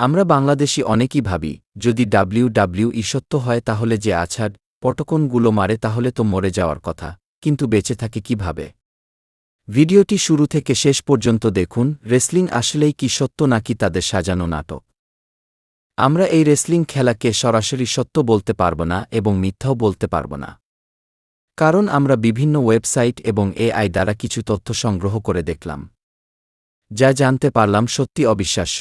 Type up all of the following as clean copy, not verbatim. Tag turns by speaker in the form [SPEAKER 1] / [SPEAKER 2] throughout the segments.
[SPEAKER 1] আমরা বাংলাদেশি অনেকেই ভাবি, যদি WWE সত্য হয় তাহলে যে আছাড় পটকনগুলো মারে তাহলে তো মরে যাওয়ার কথা, কিন্তু বেঁচে থাকে কিভাবে? ভিডিওটি শুরু থেকে শেষ পর্যন্ত দেখুন। রেসলিং আসলেই কি সত্য নাকি তাদের সাজানো নাটক? আমরা এই রেসলিং খেলাকে সরাসরি সত্য বলতে পারব না এবং মিথ্যাও বলতে পারব না, কারণ আমরা বিভিন্ন ওয়েবসাইট এবং এআই দ্বারা কিছু তথ্য সংগ্রহ করে দেখলাম, যা জানতে পারলাম সত্যি অবিশ্বাস্য।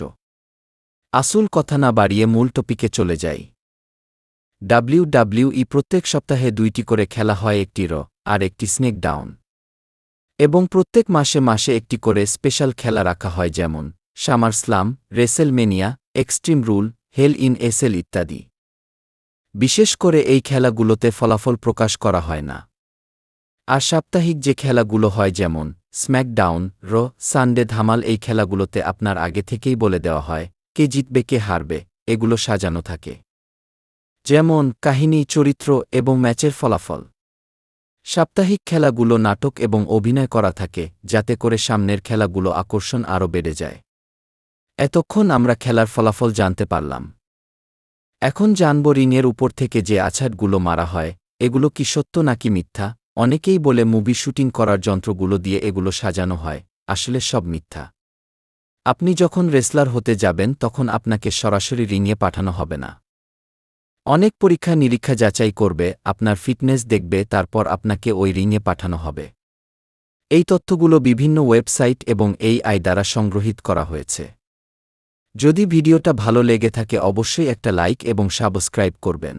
[SPEAKER 1] আসল কথা না বাড়িয়ে মূল টপিকে চলে যাই। WWE প্রত্যেক সপ্তাহে 2টি করে খেলা হয়, একটি র আর একটি স্ম্যাকডাউন, এবং প্রত্যেক মাসে মাসে একটি করে স্পেশাল খেলা রাখা হয়, যেমন SummerSlam, WrestleMania, Extreme Rule, Hell in a Cell ইত্যাদি। বিশেষ করে এই খেলাগুলোতে ফলাফল প্রকাশ করা হয় না। আর সাপ্তাহিক যে খেলাগুলো হয়, যেমন স্ম্যাকডাউন, র, সানডে ধামাল, এই খেলাগুলোতে আপনার আগে থেকেই বলে দেওয়া হয় কে জিতবে কে হারবে। এগুলো সাজানো থাকে, যেমন কাহিনী, চরিত্র এবং ম্যাচের ফলাফল। সাপ্তাহিক খেলাগুলো নাটক এবং অভিনয় করা থাকে, যাতে করে সামনের খেলাগুলো আকর্ষণ আরও বেড়ে যায়। এতক্ষণ আমরা খেলার ফলাফল জানতে পারলাম। এখন জানব রিংয়ের উপর থেকে যে আছাড়গুলো মারা হয়, এগুলো কি সত্য নাকি মিথ্যা। অনেকেই বলে মুভি শুটিং করার যন্ত্রগুলো দিয়ে এগুলো সাজানো হয়, আসলে সব মিথ্যা। আপনি যখন রেসলার হতে যাবেন তখন আপনাকে সরাসরি রিংয়ে পাঠানো হবে না। অনেক পরীক্ষা নিরীক্ষা যাচাই করবে, আপনার ফিটনেস দেখবে, তারপর আপনাকে ওই রিংয়ে পাঠানো হবে। এই তথ্যগুলো বিভিন্ন ওয়েবসাইট এবং এআই দ্বারা সংগ্রহীত করা হয়েছে। যদি ভিডিওটা ভালো লেগে থাকে অবশ্যই একটা লাইক এবং সাবস্ক্রাইব করবেন।